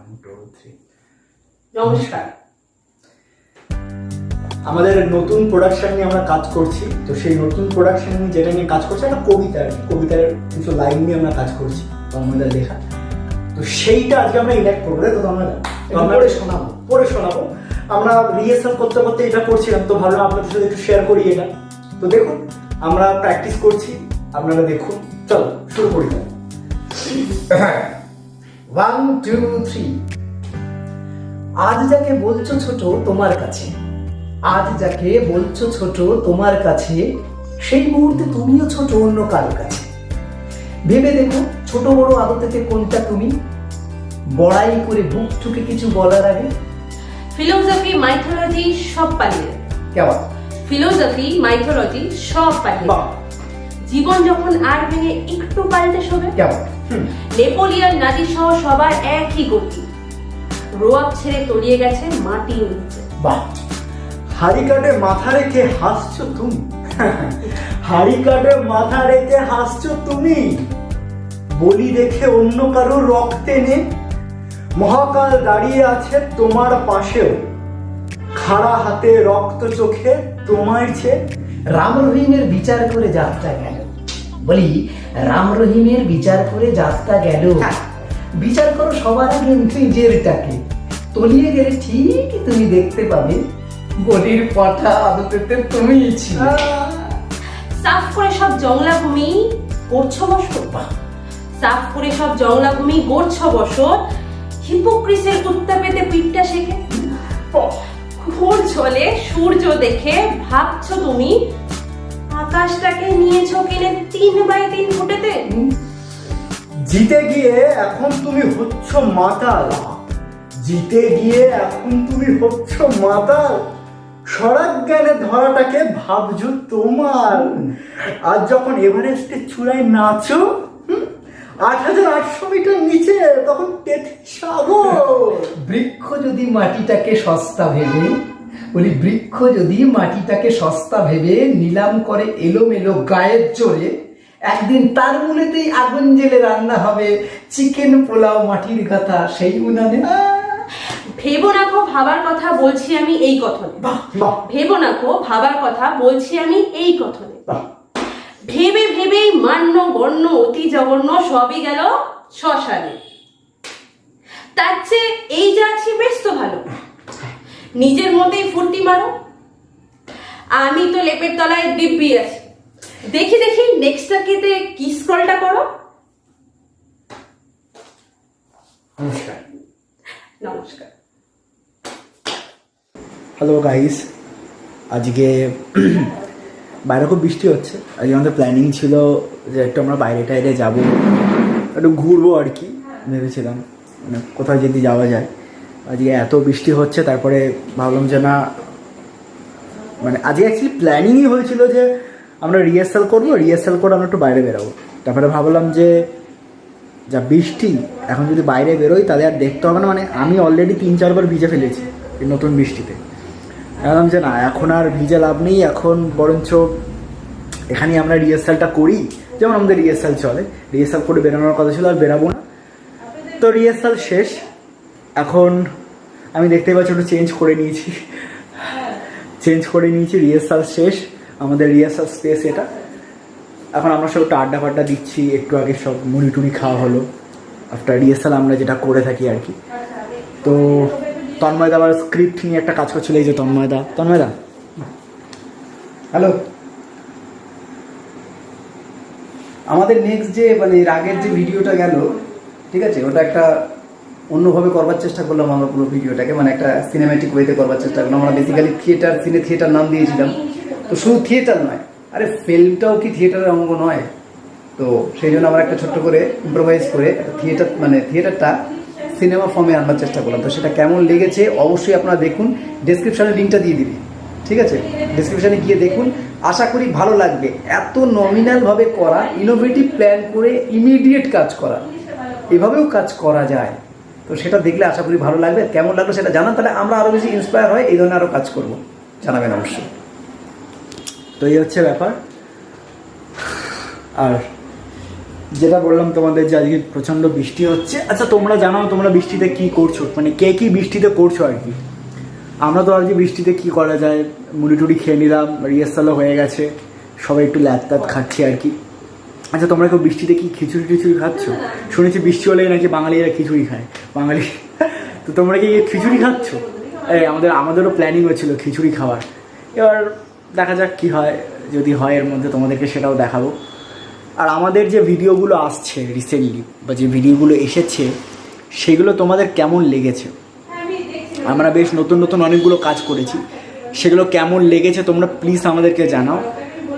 2 3 নমস্কার। আমাদের নতুন প্রোডাকশন নিয়ে আমরা কাজ করছি। তো সেই নতুন প্রোডাকশন নিয়ে যেটা নিয়ে কাজ করছি একটা কবিতা, কবিতার কিছু লাইন নিয়ে আমরা কাজ করছি আমাদের লেখা। তো সেইটা আজকে আমরা ইনাক্ট করবো, তো আমরা পড়ে শোনাবো। আমরা রিহার্সাল করতে করতে এটা করছিলাম, তো ভাবলাম আপনাদের সাথে একটু শেয়ার করি এটা। তো দেখুন আমরা প্র্যাকটিস করছি, আপনারা দেখুন। চলো শুরু করি। 1 2 3। আজ যাকে বলছো ছোট তোমার কাছে, আজ যাকে বলছো ছোট তোমার কাছে, সেই মুহূর্তে তুমিও ছোট অন্য কারো কাছে। ভেবে দেখো ছোট বড় আদতেতে কোনটা তুমি, বড়াই করে বুক ঠুকে কিছু বলার আগে। ফিলোসফি মাইথোলজি সব পালিয়ে, কেমন ফিলোসফি মাইথোলজি সব পালিয়ে, জীবন যখন আর ভেঙে একটু পাল্টে শোবে, কেমন নেপোলিয়ন নাজি সহ সবার একই গতি, রোয়াব ছেড়ে তলিয়ে গেছে মাটির নিচে। বাহ, হাড়ি কাটে মাথা রেখে হাসছো তুমি, হাড়ি কাটে মাথা রেখে হাসছো তুমি, বলি দেখে অন্য কারো রক্তে নে, মহাকাল দাঁড়িয়ে আছে তোমার পাশেও, খাড়া হাতে রক্ত চোখে তোমায় চেয়ে। রাম রহিমের বিচার করে যাত্রা গেল, বলি রাম রহিমের বিচার করে যাত্রা গেল। বিচার করো সবার আগে নিজেরটাকে, তলিয়ে গেলে ঠিকই তুমি দেখতে পাবে বলির পাঠা আদতেতে তুমিই ছিল। সাফ করে সব জংলা ভূমি গড়ছ বসত, সাফ করে সব জংলা ভূমি গড়ছ বসত, হিপোক্রিসের উত্তাপেতে পিঠটা শেখে, ঘোর জলে সূর্য দেখে ভাবছো তুমি আকাশটাকে নিয়েছো কিনে 3x3 ফুটেতে। জিতে গিয়ে এখন তুমি হচ্ছ মাতাল, জিতে গিয়ে এখন তুমি হচ্ছ মাতাল, সড়ক জ্ঞানে ধরাটাকে ভাবছো তোমার। আজ যখন এভারেস্টের চূড়ায় নাচো 8,800 মিটার নিচে, তখন সাগর। বৃক্ষ যদি মাটিটাকে সস্তা ভেবে, বলি বৃক্ষ যদি মাটিটাকে সস্তা ভেবে নিলাম করে এলোমেলো গায়ের জোরে, একদিন তার মূলেতেই আগুন জেলে রান্না হবে চিকেন পোলাও মাটির গাথা সেই উনানে। ভেবো না গো ভাবার কথা বলছি আমি এই কথনে, ভেবো না গো ভাবার কথা বলছি আমি এই কথনে, ভেবে ভেবেই মান্য গণ্য অতি জঘন্য সবই গেল শ্মশানে। তার চেয়ে এই যা আছি বেশ তো ভালো, নিজের মতেই ফুর্তি মারো, আমি তো লেপের তলায় দিব্যি আছি, দেখি দেখি নেক্সটটা কেটে কি স্ক্রলটা করো। নমস্কার। নমস্কার। হ্যালো গাইস, আজকে বাইরে খুব বৃষ্টি হচ্ছে। আজকে আমাদের প্ল্যানিং ছিল যে একটু আমরা বাইরে টাইরে যাবো, একটু ঘুরবো আর কি ভেবেছিলাম, মানে কোথাও যদি যাওয়া যায়। আজকে এত বৃষ্টি হচ্ছে, তারপরে ভাবলাম যে না, মানে আজকে অ্যাকচুয়ালি প্ল্যানিংই হয়েছিল যে আমরা রিহার্সাল করবো, রিহার্সাল করে আমরা একটু বাইরে বেরোবো। তারপরে ভাবলাম যে যা বৃষ্টি, এখন যদি বাইরে বেরোই তাহলে আর দেখতে হবে না, মানে আমি অলরেডি 3-4 বার ভিজে ফেলেছি এই নতুন বৃষ্টিতে। ভাবলাম যে না, এখন আর ভিজে লাভ নেই, এখন বরঞ্চ এখানেই আমরা রিহার্সালটা করি, যেমন আমাদের রিহার্সাল চলে। রিহার্সাল করে বেরোনোর কথা ছিল, আর বেরাবো না। তো রিহার্সাল শেষ, এখন আমি দেখতেই পাচ্ছি একটু চেঞ্জ করে নিয়েছি, রিহার্সাল শেষ, আমাদের রিহার্সাল স্পেস এটা। এখন আমরা সব একটু আড্ডা ফাড্ডা দিচ্ছি, একটু আগে সব মুড়ি টুড়ি খাওয়া হলো আফটার রিহার্সাল, আমরা যেটা করে থাকি আর কি। তো তন্ময়দা আবার স্ক্রিপ্ট নিয়ে একটা কাজ করছিল, এই যে তন্ময়দা। হ্যালো, আমাদের নেক্সট যে মানে এর আগের যে ভিডিওটা গেল, ঠিক আছে, ওটা একটা অন্যভাবে করবার চেষ্টা করলাম আমরা পুরো ভিডিওটাকে, মানে একটা সিনেম্যাটিক ওয়েতে করবার চেষ্টা করলাম। আমরা বেসিক্যালি থিয়েটার নাম দিয়েছিলাম। তো শুধু থিয়েটার নয়, আরে ফিল্মটাও কি থিয়েটারের অঙ্গ নয়? তো সেই জন্য আমরা একটা ছোট্ট করে ইম্প্রোভাইজ করে থিয়েটারটা সিনেমা ফর্মে আনবার চেষ্টা করলাম। তো সেটা কেমন লেগেছে অবশ্যই আপনারা দেখুন, ডেসক্রিপশানে লিঙ্কটা দিয়ে দিবি, ঠিক আছে? ডেসক্রিপশানে গিয়ে দেখুন, আশা করি ভালো লাগবে। এত নমিনালভাবে করা, ইনোভেটিভ প্ল্যান করে ইমিডিয়েট কাজ করা, এভাবেও কাজ করা যায়। তো সেটা দেখলে আশা করি ভালো লাগবে। কেমন লাগলো সেটা জানান, তাহলে আমরা আরও বেশি ইন্সপায়ার হয় এই ধরনের আরও কাজ করবো, জানাবেন অবশ্যই। তো এই হচ্ছে ব্যাপার। আর যেটা বললাম তোমাদের যে আজকে প্রচণ্ড বৃষ্টি হচ্ছে। আচ্ছা তোমরা জানো তোমরা বৃষ্টিতে কি করছো, মানে কে কি বৃষ্টিতে করছো আর কি। আমরা তো আজকে বৃষ্টিতে কি করা যায়, মুড়ি টুড়ি খেয়ে নিলাম, রিহার্সালও হয়ে গেছে, সবাই একটু ল্যাদ খাচ্ছি আর কি। আচ্ছা তোমরা কেউ বৃষ্টিতে কি খিচুড়ি টিচুড়ি খাচ্ছ? শুনেছি বৃষ্টি হলেই নাকি বাঙালিরা খিচুড়ি খায়, বাঙালি। তো তোমরা কি খিচুড়ি খাচ্ছ? এই আমাদেরও প্ল্যানিং হয়েছিল খিচুড়ি খাওয়ার। এবার দেখা যাক কি হয়, যদি হয় এর মধ্যে তোমাদেরকে সেটাও দেখাবো। আর আমাদের যে ভিডিওগুলো আসছে রিসেন্টলি বা যে ভিডিওগুলো এসেছে সেগুলো তোমাদের কেমন লেগেছে? আমরা বেশ নতুন নতুন অনেকগুলো কাজ করেছি, সেগুলো কেমন লেগেছে তোমরা প্লিজ আমাদেরকে জানাও।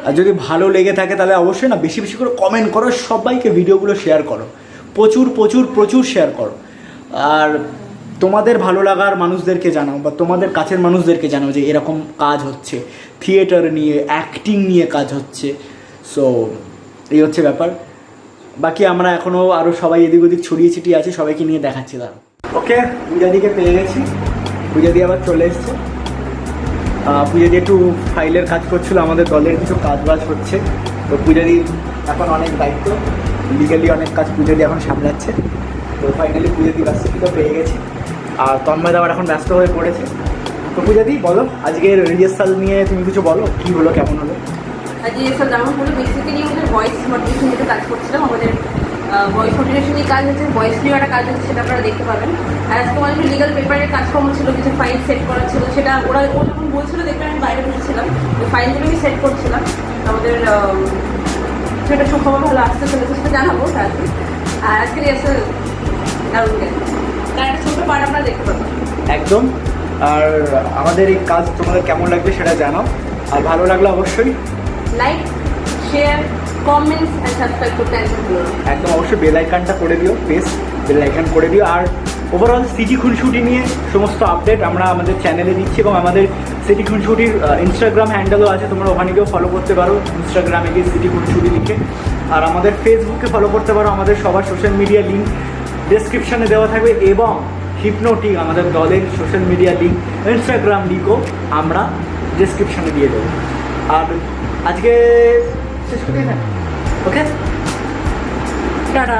আর যদি ভালো লেগে থাকে তাহলে অবশ্যই না বেশি বেশি করে কমেন্ট করো, সবাইকে ভিডিওগুলো শেয়ার করো, প্রচুর প্রচুর প্রচুর শেয়ার করো। আর তোমাদের ভালো লাগার মানুষদেরকে জানাও বা তোমাদের কাছের মানুষদেরকে জানাও যে এরকম কাজ হচ্ছে, থিয়েটার নিয়ে অ্যাক্টিং নিয়ে কাজ হচ্ছে। সো এই হচ্ছে ব্যাপার। বাকি আমরা এখনও আরও সবাই এদিক ওদিক ছড়িয়ে ছিটিয়ে আছে, সবাইকে নিয়ে দেখাচ্ছি। দাঁড়া ওকে, পূজাদিকে পেয়ে গেছি, পূজাদি আবার চলে এসছে। পূজাদি একটু ফাইলের কাজ করছিল, আমাদের দলের কিছু কাজ বাজ হচ্ছে, তো পূজাদি এখন অনেক দায়িত্ব, লিগালি অনেক কাজ পূজাদি এখন সামলাচ্ছে। তো ফাইনালি পূজাদি ব্যস্ততা পেয়ে গেছি, আর তন্ময় আবার এখন ব্যস্ত হয়ে পড়েছে। তো পূজাদি বলো আজকের রিহার্সাল নিয়ে তুমি কিছু বলো, কী হলো কেমন হলো? আজকে এসব যেমন বলে বেসিক্যালি আমাদের ভয়েস মডুলেশন নিয়ে কাজ করছিলাম, আমাদের ভয়েস মডুলেশন নিয়ে কাজ হচ্ছে, ভয়েস নিয়ে একটা কাজ হচ্ছে, সেটা আপনারা দেখতে পাবেন। আর আজকে আমাদের লিগাল পেপারের কাজকর্ম ছিল, কিছু ফাইল সেট করা ছিল, সেটা ওরা যখন বলছিল দেখবেন আমি বাইরে বসেছিলাম, ওই ফাইলগুলো আমি সেট করছিলাম। আমাদের সেটা সুখবর ভালো আসতে চলেছে, সেটা জানাবো তারপরে। আর আজকে এসে দারুণ গেছে, তার একটা ছোটো পার্ট আপনারা দেখতে পাবেন একদম। আর আমাদের এই কাজ তোমাদের কেমন লাগবে সেটা জানাও, আর ভালো লাগলে অবশ্যই like, share, comments and subscribe করতে একদম অবশ্যই বেল আইকনটা করে দিও, প্লিজ বেল আইকন করে দিও। আর ওভারঅল সিটি খুনসুটি নিয়ে সমস্ত আপডেট আমরা আমাদের চ্যানেলে দিচ্ছি, এবং আমাদের সিটি খুনসুটির ইনস্টাগ্রাম হ্যান্ডেলও আছে, তোমরা ওখানে গিয়েও ফলো করতে পারো, ইনস্টাগ্রামে গিয়ে সিটি খুনসুটি লিখে। আর আমাদের ফেসবুকে ফলো করতে পারো, আমাদের সবার সোশ্যাল মিডিয়া লিঙ্ক ডেসক্রিপশানে দেওয়া থাকবে, এবং হিপনোটিক আমাদের দলের সোশ্যাল মিডিয়া লিঙ্ক, ইনস্টাগ্রাম লিঙ্কও আমরা ডেসক্রিপশানে দিয়ে দেবো। আর আজকে শেষ করে ওকে, টাটা।